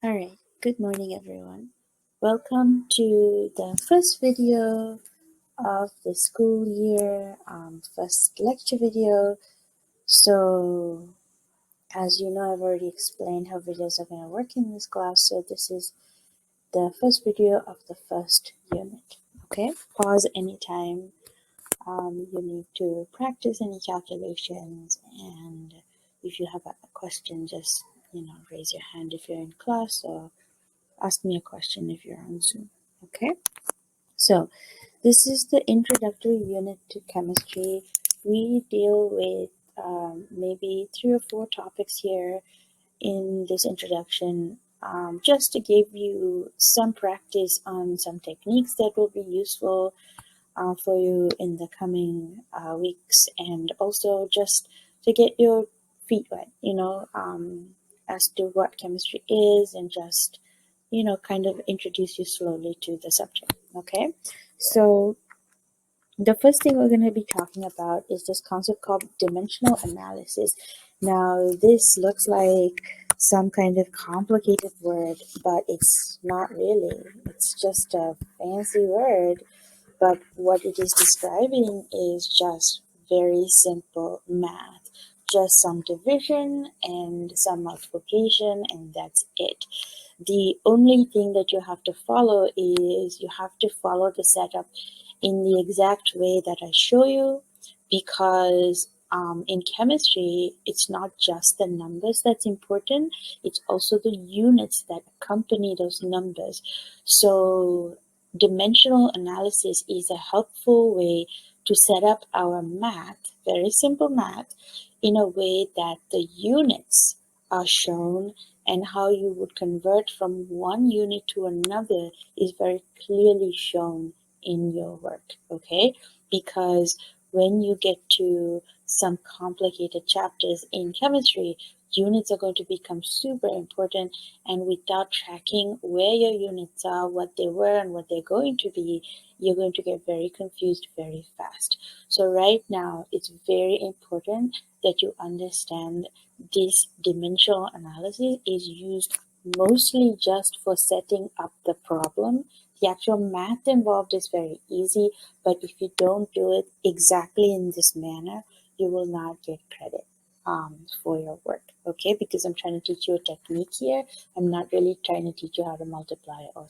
Alright, good morning everyone. Welcome to the first video of the school year, first lecture video. So, as you know, I've already explained how videos are going to work in this class. So, this is the first video of the first unit. Okay, pause anytime you need to practice any calculations, and if you have a question, just raise your hand if you're in class, or ask me a question if you're on Zoom. Okay, so this is the introductory unit to chemistry. We deal with maybe 3 or 4 topics here in this introduction, just to give you some practice on some techniques that will be useful for you in the coming weeks, and also just to get your feet wet, as to what chemistry is, and just kind of introduce you slowly to the subject. Okay, so the first thing we're going to be talking about is this concept called dimensional analysis. Now, this looks like some kind of complicated word, but it's not really. It's just a fancy word, but what it is describing is just very simple math. Just some division and some multiplication, and that's it. The only thing that you have to follow is you have to follow the setup in the exact way that I show you, because in chemistry, it's not just the numbers that's important, it's also the units that accompany those numbers. So dimensional analysis is a helpful way to set up our math, very simple math, in a way that the units are shown, and how you would convert from one unit to another is very clearly shown in your work. Okay, because when you get to some complicated chapters in chemistry, units are going to become super important, and without tracking where your units are, what they were, and what they're going to be, you're going to get very confused very fast. So right now, it's very important that you understand this dimensional analysis is used mostly just for setting up the problem. The actual math involved is very easy, but if you don't do it exactly in this manner, you will not get credit for your work. Okay, because I'm trying to teach you a technique here. I'm not really trying to teach you how to multiply or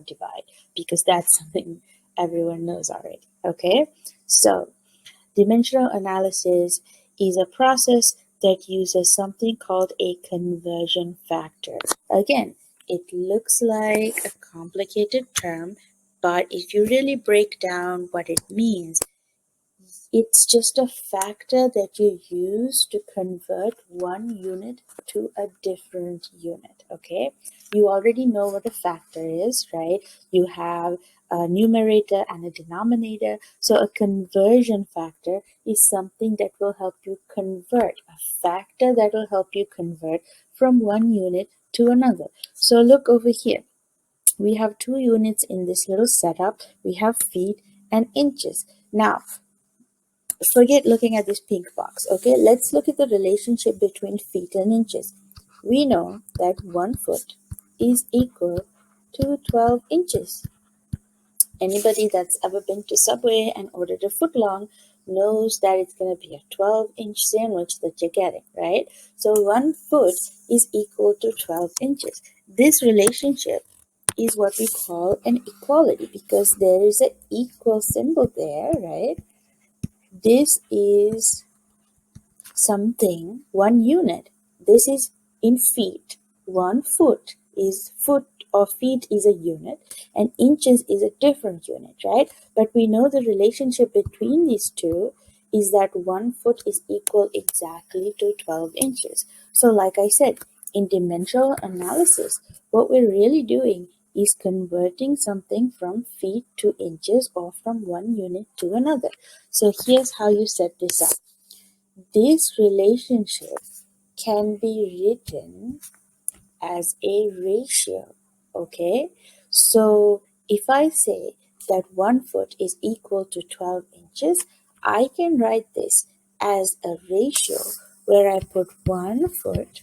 divide, because that's something everyone knows already. Okay, so dimensional analysis is a process that uses something called a conversion factor. Again, it looks like a complicated term, but if you really break down what it means, it's just a factor that you use to convert one unit to a different unit. Okay, you already know what a factor is, right? You have a numerator and a denominator. So a conversion factor is something that will help you convert, a factor that will help you convert from one unit to another. So look over here. We have 2 units in this little setup. We have feet and inches. Now, forget looking at this pink box. Okay, let's look at the relationship between feet and inches. We know that 1 foot is equal to 12 inches. Anybody that's ever been to Subway and ordered a foot long knows that it's going to be a 12-inch sandwich that you're getting, right? So 1 foot is equal to 12 inches. This relationship is what we call an equality, because there is an equal symbol there, right? This is something, 1 unit. This is in feet. 1 foot is foot, or feet is a unit, and inches is a different unit, right? But we know the relationship between these two is that 1 foot is equal exactly to 12 inches. So like I said, in dimensional analysis, what we're really doing is converting something from feet to inches, or from one unit to another. So here's how you set this up. This relationship can be written as a ratio, okay? So if I say that 1 foot is equal to 12 inches, I can write this as a ratio where I put 1 foot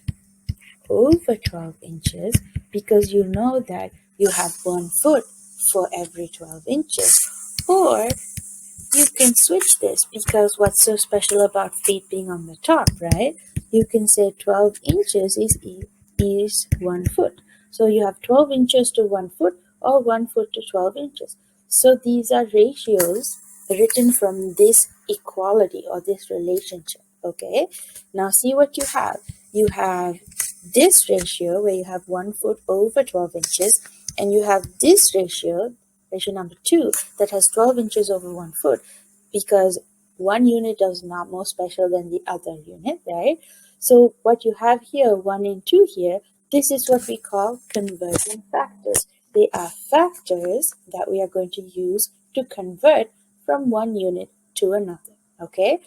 over 12 inches because you know that you have 1 foot for every 12 inches. Or you can switch this, because what's so special about feet being on the top, right? You can say 12 inches is 1 foot. So you have 12 inches to 1 foot, or 1 foot to 12 inches. So these are ratios written from this equality or this relationship. Okay, now see what you have. You have this ratio where you have 1 foot over 12 inches, and you have this ratio number 2, that has 12 inches over 1 foot, because one unit is not more special than the other unit, right? So what you have here, 1 and 2 here, this is what we call conversion factors. They are factors that we are going to use to convert from one unit to another. Okay,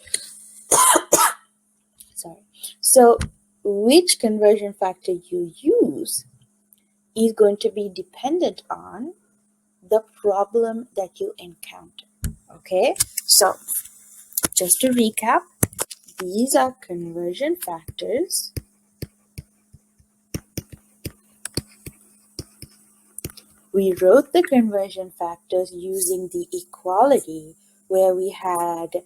sorry. So which conversion factor you use is going to be dependent on the problem that you encounter. Okay, so just to recap, these are conversion factors. We wrote the conversion factors using the equality where we had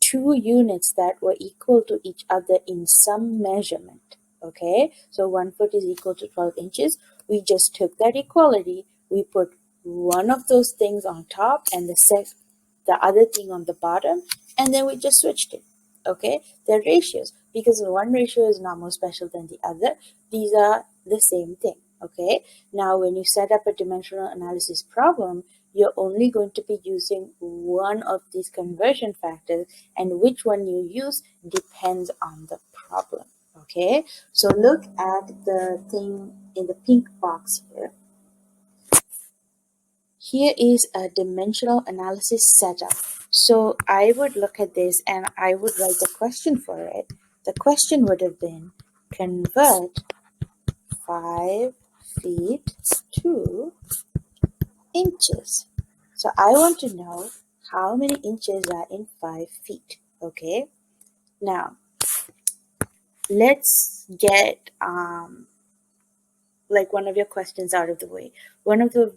two units that were equal to each other in some measurement. Okay, so 1 foot is equal to 12 inches. We just took that equality, we put one of those things on top and the other thing on the bottom, and then we just switched it. Okay, they're ratios because one ratio is not more special than the other. These are the same thing. Okay, now when you set up a dimensional analysis problem, you're only going to be using one of these conversion factors, and which one you use depends on the problem. Okay, so look at the thing in the pink box here. Here is a dimensional analysis setup. So I would look at this and I would write the question for it. The question would have been, convert 5 feet to inches. So I want to know how many inches are in 5 feet. Okay, now let's get like one of your questions out of the way. One of the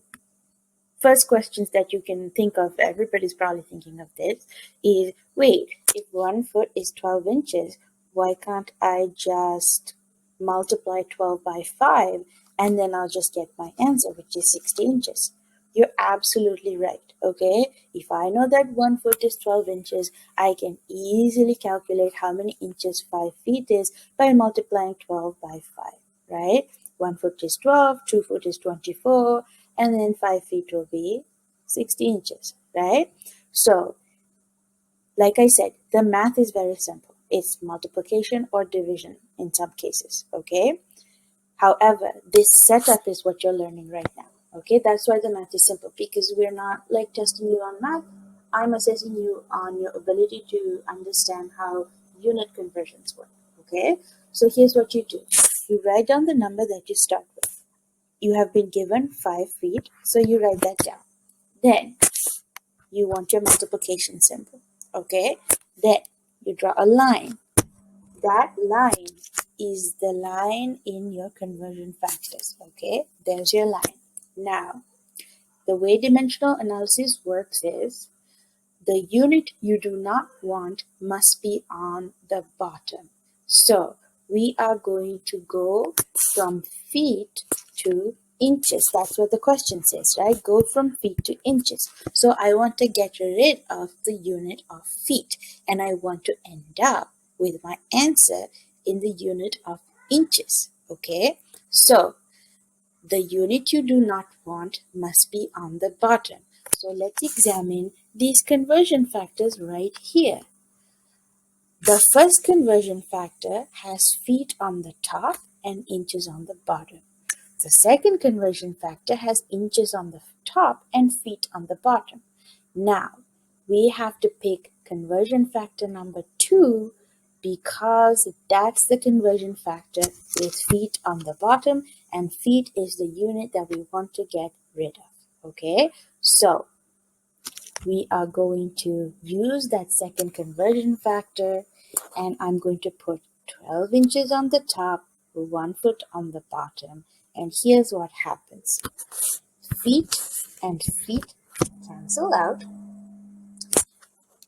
first questions that you can think of, everybody's probably thinking of this, is wait, if 1 foot is 12 inches, why can't I just multiply 12 by 5 and then I'll just get my answer, which is 60 inches? You're absolutely right. Okay, if I know that 1 foot is 12 inches, I can easily calculate how many inches 5 feet is by multiplying 12 by 5, right? 1 foot is 12, 2 foot is 24, and then 5 feet will be 60 inches, right? So, like I said, the math is very simple. It's multiplication or division in some cases, okay? However, this setup is what you're learning right now, okay? That's why the math is simple, because we're not like testing you on math. I'm assessing you on your ability to understand how unit conversions work, okay? So here's what you do. You write down the number that you start with. You have been given 5 feet, so you write that down. Then you want your multiplication symbol, okay? Then you draw a line. That line is the line in your conversion factors, okay? There's your line. Now, the way dimensional analysis works is the unit you do not want must be on the bottom. So we are going to go from feet to inches. That's what the question says, right? Go from feet to inches. So I want to get rid of the unit of feet, and I want to end up with my answer in the unit of inches. Okay, so the unit you do not want must be on the bottom. So let's examine these conversion factors right here. The first conversion factor has feet on the top and inches on the bottom. The second conversion factor has inches on the top and feet on the bottom. Now, we have to pick conversion factor number 2 because that's the conversion factor with feet on the bottom, and feet is the unit that we want to get rid of. Okay, so we are going to use that second conversion factor, and I'm going to put 12 inches on the top, 1 foot on the bottom, And here's what happens. Feet and feet cancel out.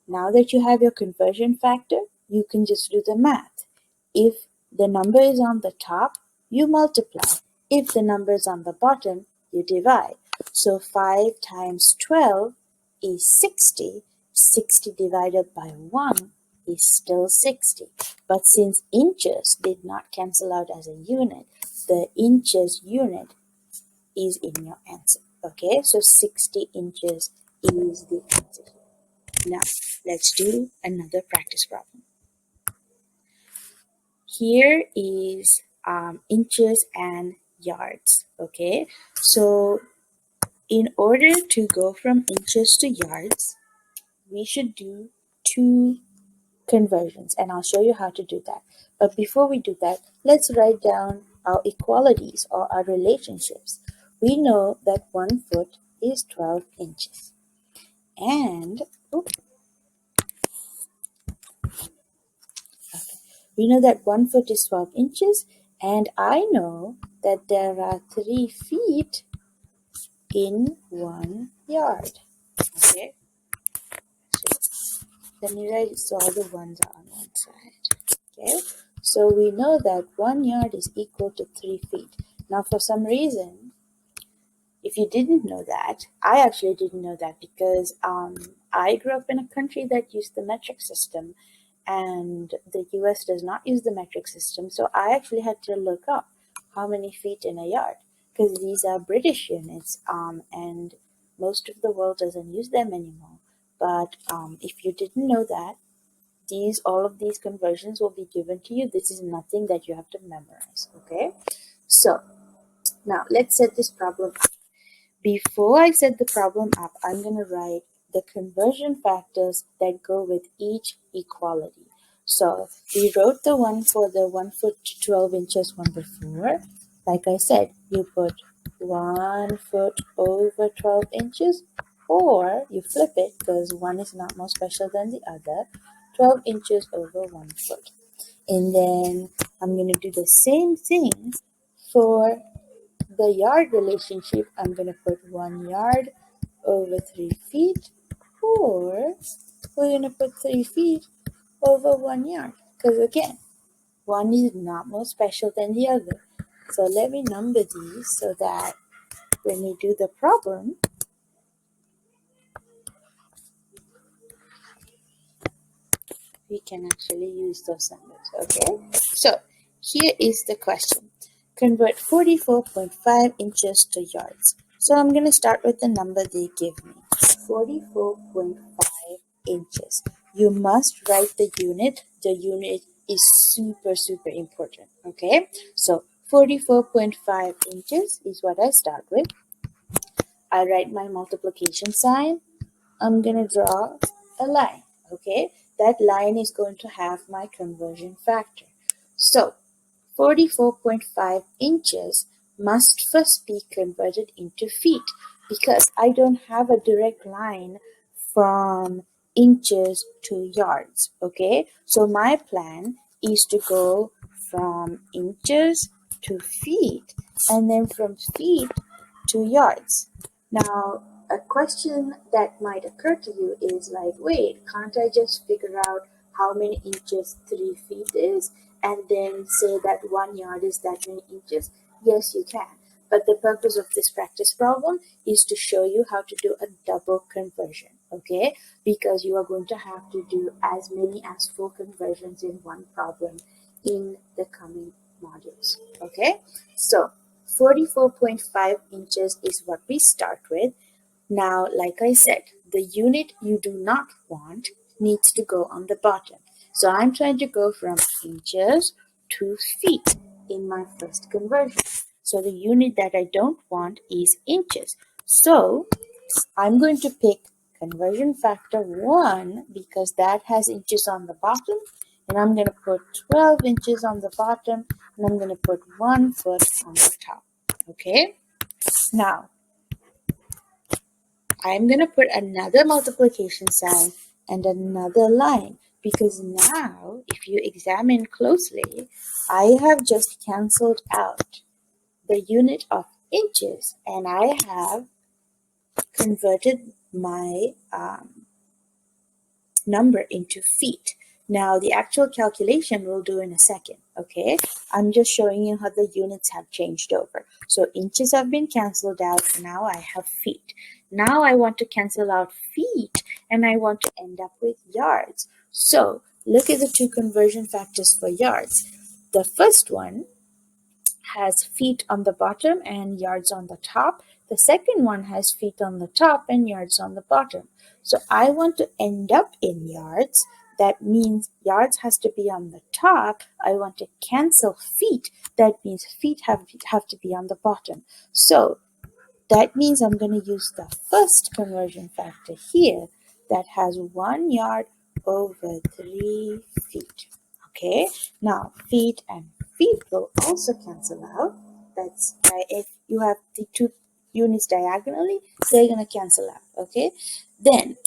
Now that you have your conversion factor, you can just do the math. If the number is on the top, you multiply. If the number is on the bottom, you divide. So 5 times 12 is 60. 60 divided by 1 is still 60. But since inches did not cancel out as a unit, the inches unit is in your answer. Okay, so 60 inches is the answer. Now, let's do another practice problem. Here is inches and yards. Okay, so in order to go from inches to yards, we should do two conversions, and I'll show you how to do that. But before we do that, let's write down our equalities or our relationships. We know that 1 foot is 12 inches. And we know that 1 foot is 12 inches, and I know that there are 3 feet in 1 yard. Okay, so let me write it so all the ones are on one side. Okay, so we know that 1 yard is equal to 3 feet. Now, for some reason, if you didn't know that, I actually didn't know that because I grew up in a country that used the metric system, and the US does not use the metric system. So I actually had to look up how many feet in a yard, because these are British units, and most of the world doesn't use them anymore. But if you didn't know that, all of these conversions will be given to you. This is nothing that you have to memorize. Okay, so now let's set this problem up. Before I set the problem up, I'm going to write the conversion factors that go with each equality. So we wrote the one for the 1 foot to 12 inches one before. Like I said, you put 1 foot over 12 inches, or you flip it because one is not more special than the other, 12 inches over 1 foot. And then I'm going to do the same thing for the yard relationship. I'm going to put 1 yard over 3 feet, or we're going to put 3 feet over 1 yard, because again, one is not more special than the other. So let me number these so that when we do the problem, we can actually use those numbers. Okay, so here is the question. Convert 44.5 inches to yards. So I'm going to start with the number they give me, 44.5 inches. You must write the unit. The unit is super important. Okay, so 44.5 inches is what I start with. I write my multiplication sign. I'm going to draw a line. Okay, that line is going to have my conversion factor. So 44.5 inches must first be converted into feet, because I don't have a direct line from inches to yards. Okay, so my plan is to go from inches to feet, and then from feet to yards. Now, a question that might occur to you is like, wait, can't I just figure out how many inches 3 feet is and then say that 1 yard is that many inches? Yes, you can. But the purpose of this practice problem is to show you how to do a double conversion, okay? Because you are going to have to do as many as 4 conversions in one problem in the coming modules, okay? So 44.5 inches is what we start with. Now, like I said, the unit you do not want needs to go on the bottom. So I'm trying to go from inches to feet in my first conversion. So the unit that I don't want is inches. So I'm going to pick conversion factor 1 because that has inches on the bottom. And I'm going to put 12 inches on the bottom, and I'm going to put 1 foot on the top. Okay? Now, I'm going to put another multiplication sign and another line, because now, if you examine closely, I have just cancelled out the unit of inches, and I have converted my number into feet. Now the actual calculation we'll do in a second, okay? I'm just showing you how the units have changed over. So inches have been canceled out, now I have feet. Now I want to cancel out feet and I want to end up with yards. So look at the two conversion factors for yards. The first one has feet on the bottom and yards on the top. The second one has feet on the top and yards on the bottom. So I want to end up in yards. That means yards has to be on the top. I want to cancel feet. That means feet have to be on the bottom. So that means I'm going to use the first conversion factor here that has 1 yard over 3 feet. Okay, now feet and feet will also cancel out. That's if you have the two units diagonally, they're going to cancel out. Okay, then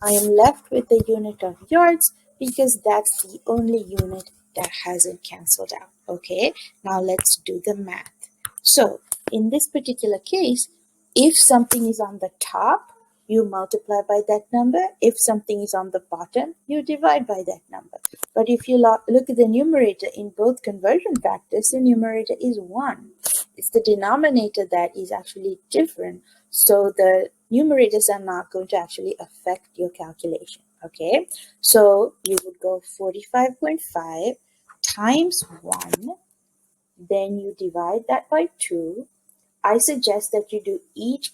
I am left with the unit of yards because that's the only unit that hasn't canceled out. Okay, now let's do the math. So in this particular case, if something is on the top, you multiply by that number. If something is on the bottom, you divide by that number. But if you look at the numerator in both conversion factors, the numerator is 1. It's the denominator that is actually different. So the numerators are not going to actually affect your calculation. Okay, so you would go 45.5 times 1, then you divide that by 2. I suggest that you do each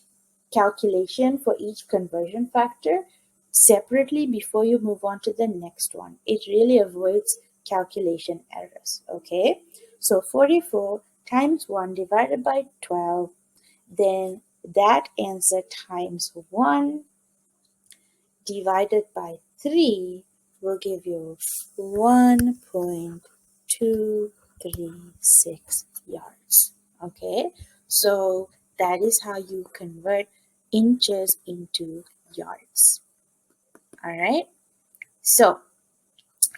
calculation for each conversion factor separately before you move on to the next one. It really avoids calculation errors. Okay, so 44 times 1 divided by 12, then that answer times 1 divided by 3 will give you 1.236 yards. Okay, so that is how you convert inches into yards. All right, so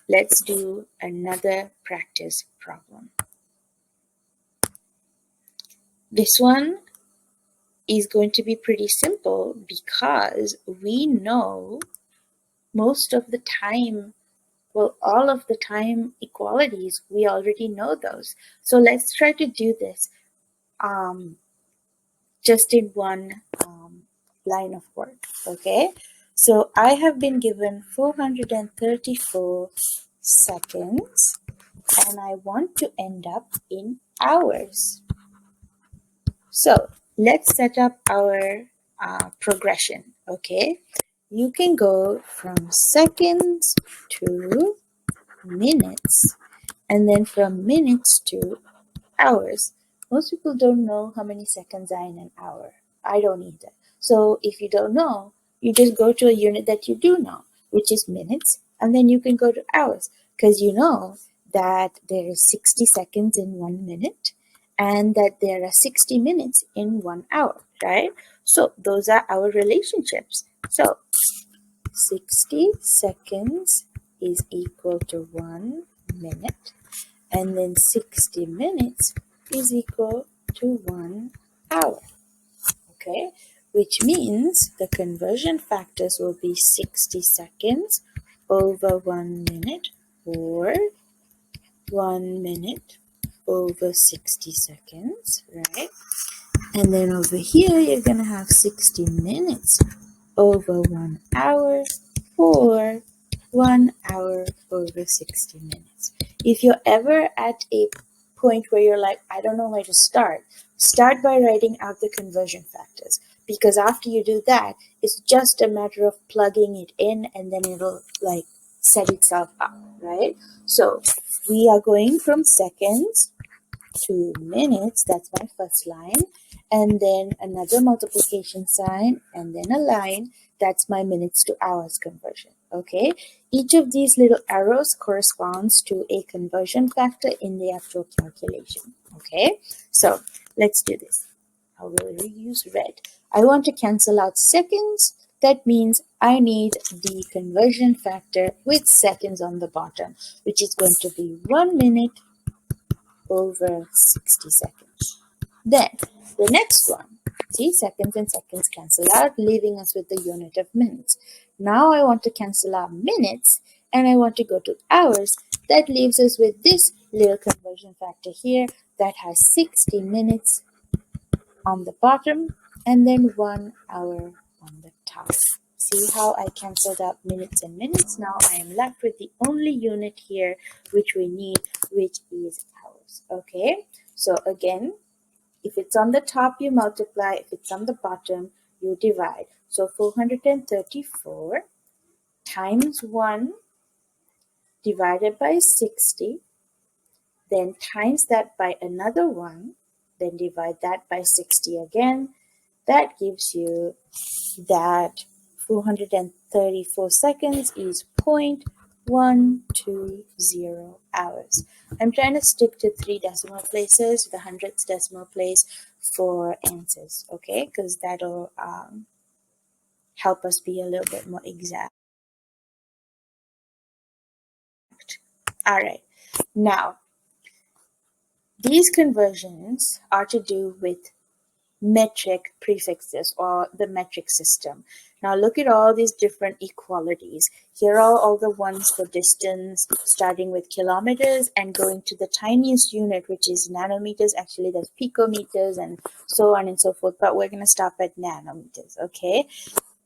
let's do another practice problem. This one is going to be pretty simple because we know most of the time, well, all of the time equalities, we already know those. So let's try to do this just in one line of work, okay? So I have been given 434 seconds and I want to end up in hours. So let's set up our progression, okay? You can go from seconds to minutes and then from minutes to hours. Most people don't know how many seconds are in an hour. I don't either. So if you don't know, you just go to a unit that you do know, which is minutes, and then you can go to hours because you know that there is 60 seconds in 1 minute and that there are 60 minutes in 1 hour, right? So those are our relationships. So 60 seconds is equal to 1 minute, and then 60 minutes is equal to 1 hour. Okay, which means the conversion factors will be 60 seconds over 1 minute or 1 minute over 60 seconds, right? And then over here, you're going to have 60 minutes over 1 hour or 1 hour over 60 minutes. If you're ever at a point where you're like, I don't know where to start by writing out the conversion factors, because after you do that, it's just a matter of plugging it in and then it'll like set itself up, right? So we are going from seconds to minutes, that's my first line, and then another multiplication sign, and then a line, that's my minutes to hours conversion. Okay, each of these little arrows corresponds to a conversion factor in the actual calculation. Okay, so let's do this. I will use red. I want to cancel out seconds. That means I need the conversion factor with seconds on the bottom, which is going to be 1 minute over 60 seconds. Then the next one, see, seconds and seconds cancel out, leaving us with the unit of minutes. Now I want to cancel out minutes and I want to go to hours. That leaves us with this little conversion factor here that has 60 minutes on the bottom and then 1 hour on the top. See how I cancelled out minutes and minutes? Now I am left with the only unit here which we need, which is hours. Okay, so again, if it's on the top, you multiply. If it's on the bottom, you divide. So 434 times 1 divided by 60, then times that by another 1, then divide that by 60 again. That gives you that 434 seconds is 0.120 hours. I'm trying to stick to 3 decimal places, the hundredths decimal place for answers, okay? Because that'll help us be a little bit more exact. All right, now these conversions are to do with metric prefixes or the metric system. Now look at all these different equalities. Here are all the ones for distance, starting with kilometers and going to the tiniest unit, which is nanometers. Actually, there's picometers and so on and so forth, but we're going to stop at nanometers, okay?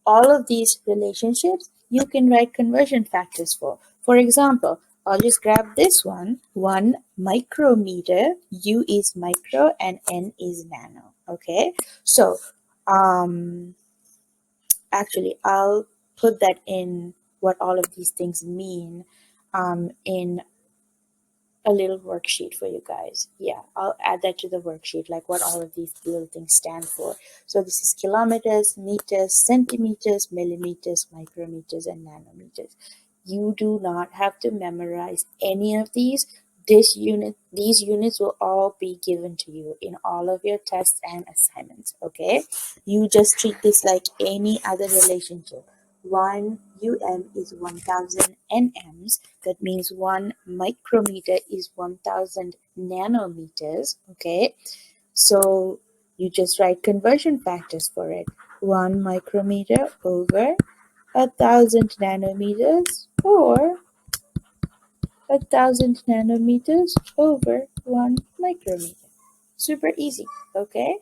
All of these relationships, you can write conversion factors for. For example, I'll just grab this one. 1 micrometer, U is micro and N is nano. Okay, so actually I'll put that in what all of these things mean in a little worksheet for you guys. Yeah, I'll add that to the worksheet, like what all of these little things stand for. So this is kilometers, meters, centimeters, millimeters, micrometers, and nanometers. You do not have to memorize any of these. These units will all be given to you in all of your tests and assignments, okay? You just treat this like any other relationship. 1 is 1000 nms. That means 1 micrometer is 1000 nanometers, okay? So you just write conversion factors for it. 1 micrometer over 1000 nanometers, or 1000 nanometers over 1 micrometer. Super easy, okay?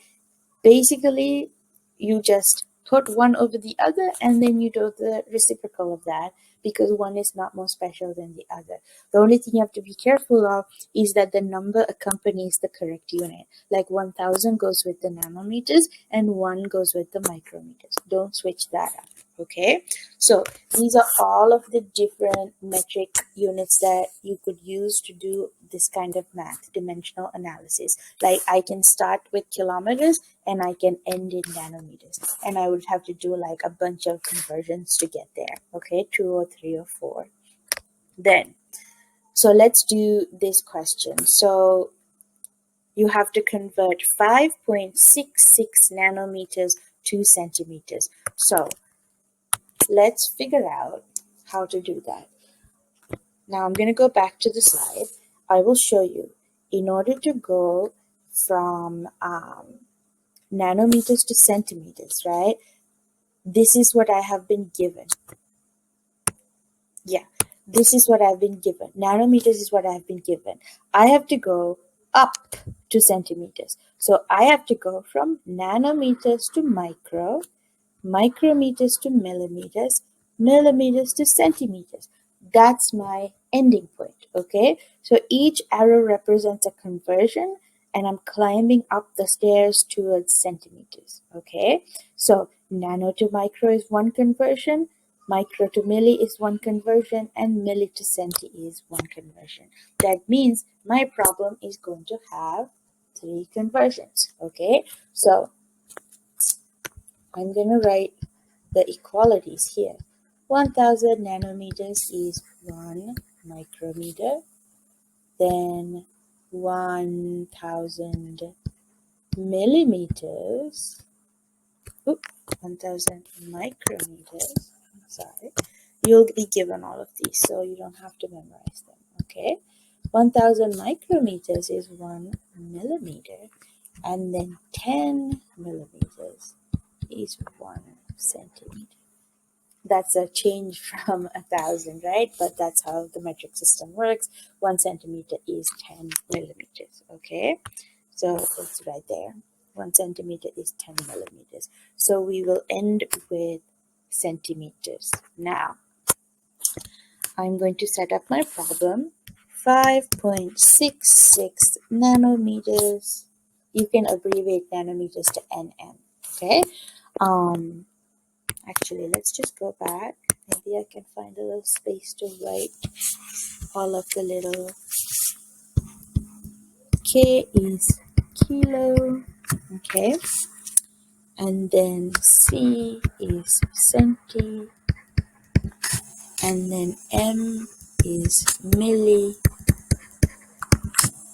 Basically, you just put one over the other and then you do the reciprocal of that, because one is not more special than the other. The only thing you have to be careful of is that the number accompanies the correct unit. Like 1000 goes with the nanometers and 1 goes with the micrometers. Don't switch that up. Okay, so these are all of the different metric units that you could use to do this kind of math, dimensional analysis. Like I can start with kilometers and I can end in nanometers, and I would have to do like a bunch of conversions to get there. Okay, 2 or 3 or 4. Then, so let's do this question. So you have to convert 5.66 nanometers to centimeters. So let's figure out how to do that. Now I'm going to go back to the slide. I will show you. In order to go from nanometers to centimeters, right? This is what I have been given. Yeah, this is what I've been given. Nanometers is what I've been given. I have to go up to centimeters. So I have to go from nanometers to micro, micrometers to millimeters, millimeters to centimeters. That's my ending point, okay? So each arrow represents a conversion, and I'm climbing up the stairs towards centimeters, okay? So nano to micro is one conversion, micro to milli is one conversion, and milli to centi is one conversion. That means my problem is going to have 3 conversions, okay? So I'm going to write the equalities here. 1000 nanometers is 1 micrometer. Then 1000 millimeters. 1000 micrometers. Sorry. You'll be given all of these, so you don't have to memorize them. Okay. 1000 micrometers is 1 millimeter, and then 10 millimeters is 1 centimeter. That's a change from 1,000, right? But that's how the metric system works. 1 centimeter is 10 millimeters, okay? So it's right there. 1 centimeter is 10 millimeters. So we will end with centimeters. Now, I'm going to set up my problem. 5.66 nanometers. You can abbreviate nanometers to nm, okay? Actually, let's just go back. Maybe I can find a little space to write all of the little. K is kilo, okay? And then C is centi, and then M is milli,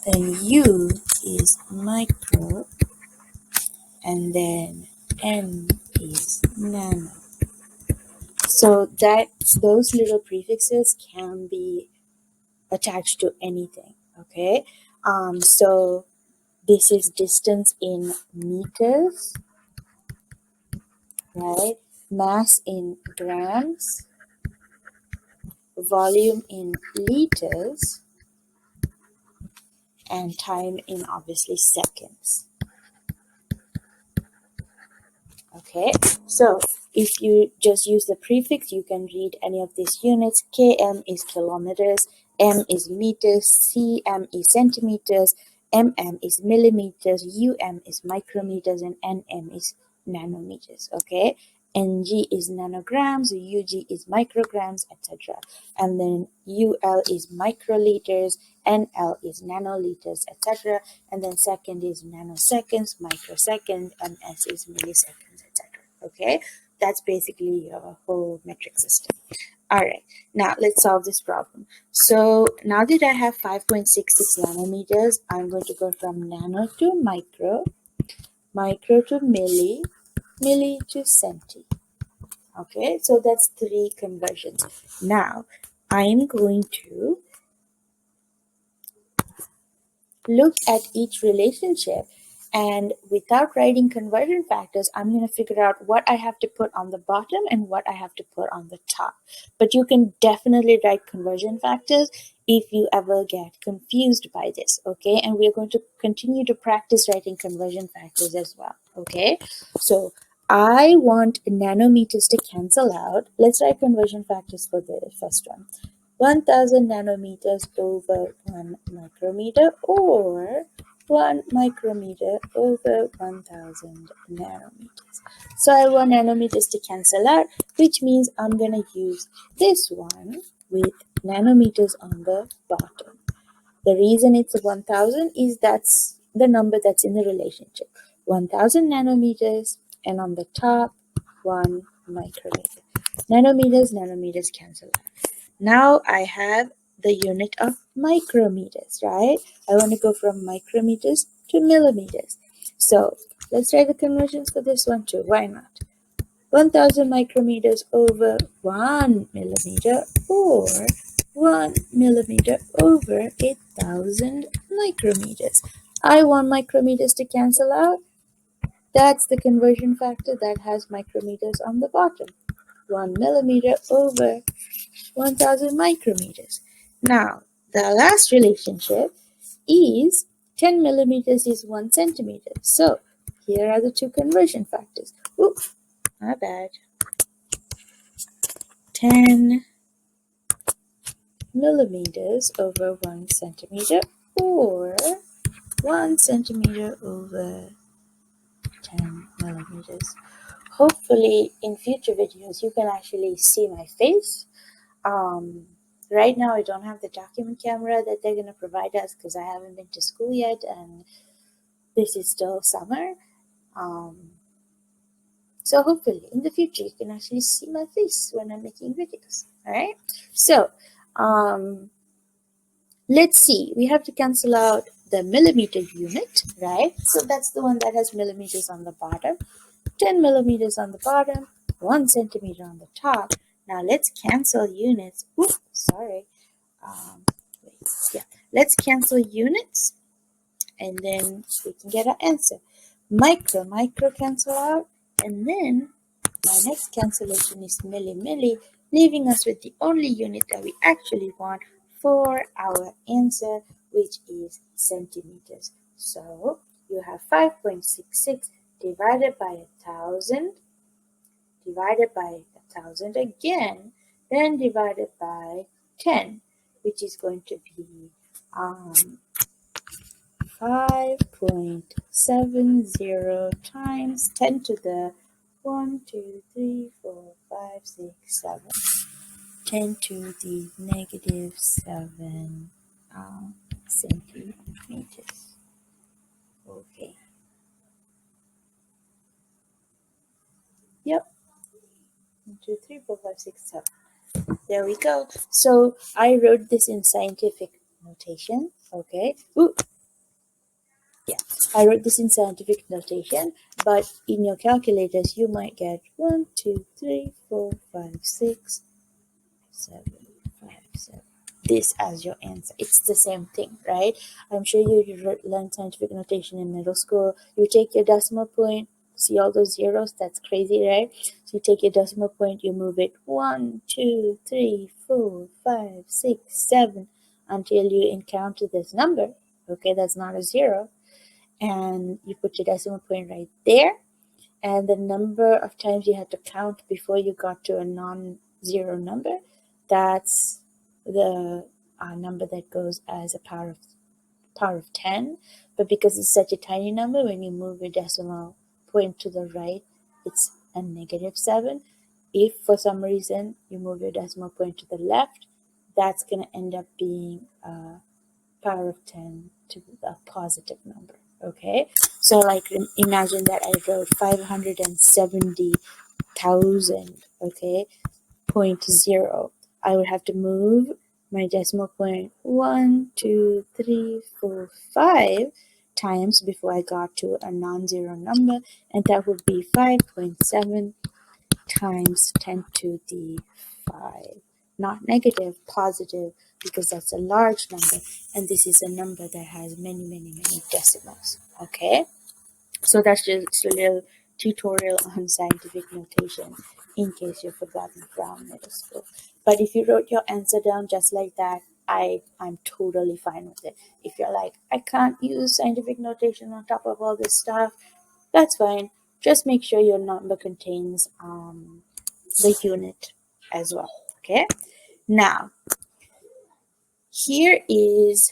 then U is micro, and then N is nano. So those little prefixes can be attached to anything, okay? So this is distance in meters, right? Mass in grams, volume in liters, and time in obviously seconds. Okay, so if you just use the prefix, you can read any of these units. Km is kilometers, M is meters, Cm is centimeters, mm is millimeters, um is micrometers, and nm is nanometers. Okay, ng is nanograms, ug is micrograms, etc. And then ul is microliters, nl is nanoliters, etc. And then second is nanoseconds, microsecond, ms is milliseconds, etc. Okay, that's basically your whole metric system. All right, now let's solve this problem. So now that I have 5.66 nanometers, I'm going to go from nano to micro, micro to milli, milli to centi. Okay, so that's 3 conversions. Now I'm going to look at each relationship, and without writing conversion factors, I'm going to figure out what I have to put on the bottom and what I have to put on the top. But you can definitely write conversion factors if you ever get confused by this, okay? And we're going to continue to practice writing conversion factors as well, okay? So I want nanometers to cancel out. Let's write conversion factors for the first one. 1000 nanometers over 1 micrometer, or 1 micrometer over 1000 nanometers. So I want nanometers to cancel out, which means I'm going to use this one with nanometers on the bottom. The reason it's 1000 is that's the number that's in the relationship. 1000 nanometers, and on the top, 1 micrometer. Nanometers cancel out. Now I have the unit of micrometers, right? I want to go from micrometers to millimeters. So let's try the conversions for this one too. Why not? 1000 micrometers over 1 millimeter, or 1 millimeter over 1000 micrometers. I want micrometers to cancel out. That's the conversion factor that has micrometers on the bottom. 1 millimeter over 1000 micrometers. Now, the last relationship is 10 millimeters is 1 centimeter. So, here are the 2 conversion factors. Oops, my bad. 10 millimeters over 1 centimeter, or 1 centimeter over 10 millimeters. Hopefully, in future videos, you can actually see my face. Right now, I don't have the document camera that they're going to provide us because I haven't been to school yet, and this is still summer. So hopefully, in the future, you can actually see my face when I'm making videos. All right. So, let's see. We have to cancel out the millimeter unit, right? So that's the one that has millimeters on the bottom. 10 millimeters on the bottom, 1 centimeter on the top. Now let's cancel units. Oops, sorry. Wait, yeah. let's cancel units and then we can get our answer. Micro cancel out, and then my next cancellation is milli, leaving us with the only unit that we actually want for our answer, which is centimeters. So you have 5.66 divided by 1,000, divided by 1,000 again, then divided by 10, which is going to be 5.70 times 10 to the 1, 2, 3, 4, 5, 6, 7. 10 to the negative 7 centimeters. Okay. Yep. 1, 2, 3, 4, 5, 6, 7. There we go. So I wrote this in scientific notation. Okay. Ooh. Yeah, I wrote this in scientific notation, but in your calculators you might get 1, 2, 3, 4, 5, 6, 7, 5, 7. This as your answer. It's the same thing, right? I'm sure you learned scientific notation in middle school. You take your decimal point, see all those zeros? That's crazy, right? So you take your decimal point, you move it 1, 2, 3, 4, 5, 6, 7 until you encounter this number. Okay, that's not a zero. And you put your decimal point right there, and the number of times you had to count before you got to a non-zero number, that's the number that goes as a power of 10. But because it's such a tiny number, when you move your decimal point to the right, it's a negative 7. If for some reason you move your decimal point to the left, that's going to end up being a power of 10 to a positive number. Okay, so like imagine that I wrote 570,000, okay, 0.0. I would have to move my decimal point 1, 2, 3, 4, 5 times before I got to a non-zero number, and that would be 5.7 times 10 to the 5. Not negative, positive, because that's a large number, and this is a number that has many decimals. Okay, so that's just a little tutorial on scientific notation in case you've forgotten from middle school. But if you wrote your answer down just like that, I'm totally fine with it. If you're like, I can't use scientific notation on top of all this stuff, that's fine. Just make sure your number contains the unit as well. Okay, now here is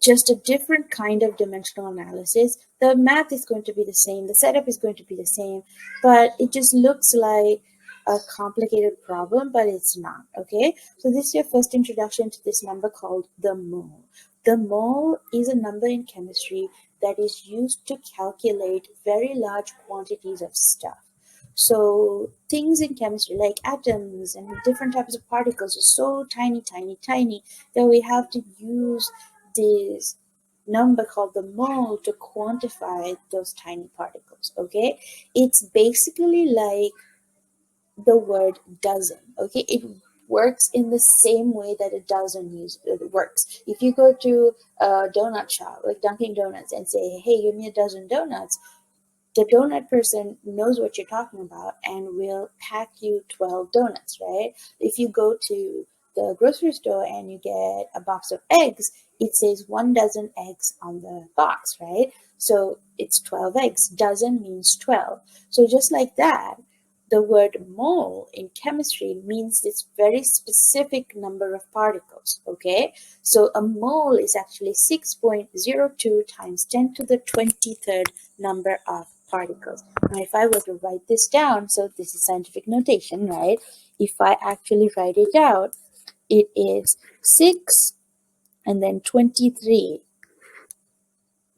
just a different kind of dimensional analysis. The math is going to be the same, the setup is going to be the same, but it just looks like a complicated problem, but it's not. Okay, so this is your first introduction to this number called the mole. The mole is a number in chemistry that is used to calculate very large quantities of stuff. So things in chemistry like atoms and different types of particles are so tiny that we have to use this number called the mole to quantify those tiny particles. Okay, it's basically like the word dozen. Okay, it works in the same way that a dozen works. If you go to a donut shop like Dunkin' Donuts and say, hey, give me a dozen donuts, the donut person knows what you're talking about and will pack you 12 donuts, right? If you go to the grocery store and you get a box of eggs, it says 1 dozen eggs on the box, right? So it's 12 eggs. Dozen means 12. So just like that, the word mole in chemistry means this very specific number of particles, okay? So a mole is actually 6.02 times 10 to the 23rd number of particles. Now, if I were to write this down, so this is scientific notation, right? If I actually write it out, it is 6 and then 23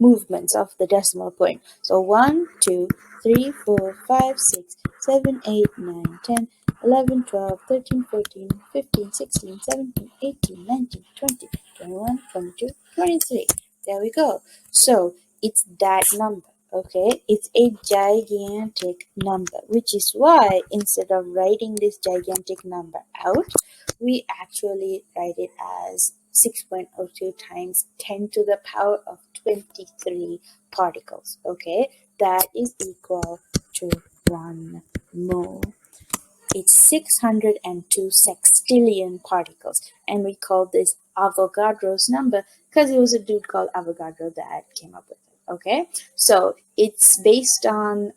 movements of the decimal point. So 1, 2, 3, 4, 5, 6, 7, 8, 9, 10, 11, 12, 13, 14, 15, 16, 17, 18, 19, 20, 21, 22, 23. There we go. So it's that number. Okay, it's a gigantic number, which is why instead of writing this gigantic number out, we actually write it as 6.02 times 10 to the power of 23 particles. Okay, that is equal to 1 mole. It's 602 sextillion particles, and we call this Avogadro's number because it was a dude called Avogadro that came up with it. Okay, so it's based on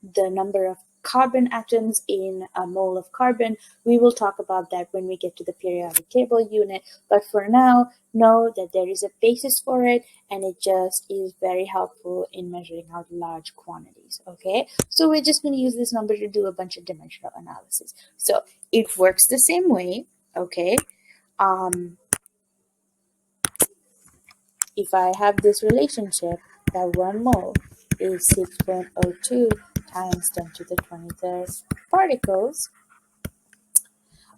the number of carbon atoms in a mole of carbon. We will talk about that when we get to the periodic table unit, but for now, know that there is a basis for it, and it just is very helpful in measuring out large quantities. Okay, so we're just going to use this number to do a bunch of dimensional analysis. So it works the same way. Okay, if I have this relationship that 1 mole is 6.02 times 10 to the 23rd particles,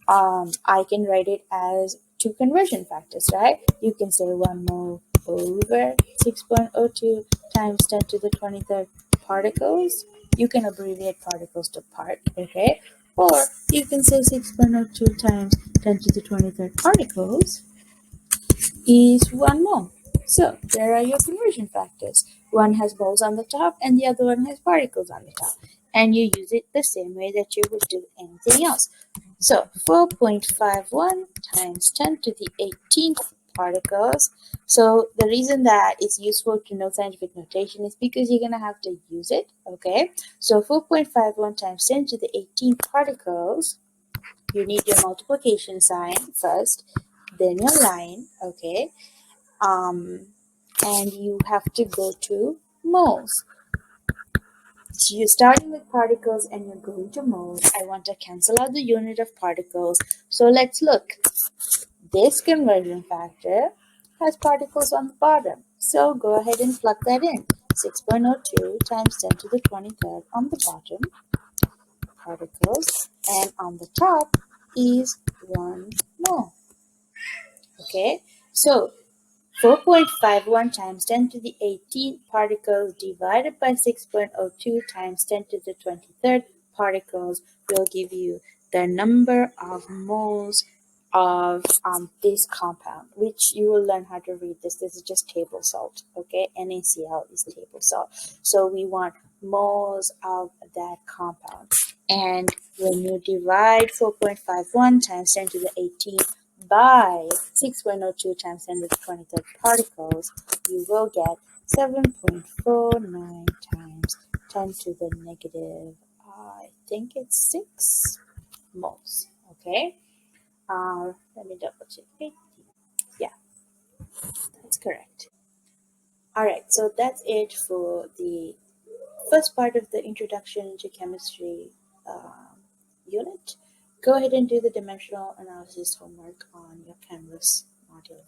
I can write it as two conversion factors, right? You can say 1 mole over 6.02 times 10 to the 23rd particles. You can abbreviate particles to part, okay? Or you can say 6.02 times 10 to the 23rd particles is 1 mole. So there are your conversion factors. One has moles on the top and the other one has particles on the top. And you use it the same way that you would do anything else. So 4.51 times 10 to the 18th particles. So the reason that it's useful to know scientific notation is because you're going to have to use it, okay? So 4.51 times 10 to the 18th particles, you need your multiplication sign first, then your line, okay? And you have to go to moles. So you're starting with particles and you're going to moles. I want to cancel out the unit of particles. So let's look. This conversion factor has particles on the bottom. So go ahead and plug that in. 6.02 times 10 to the 23rd on the bottom, particles, and on the top is 1 mole. Okay, so 4.51 times 10 to the 18th particles divided by 6.02 times 10 to the 23rd particles will give you the number of moles of this compound, which you will learn how to read this. This is just table salt, okay? NaCl is table salt. So we want moles of that compound. And when you divide 4.51 times 10 to the 18th by 6.02 times 10 to the 23rd particles, you will get 7.49 times 10 to the negative, I think it's 6 moles, okay? Let me double check. Yeah, that's correct. Alright, so that's it for the first part of the introduction to chemistry unit. Go ahead and do the dimensional analysis homework on your Canvas module.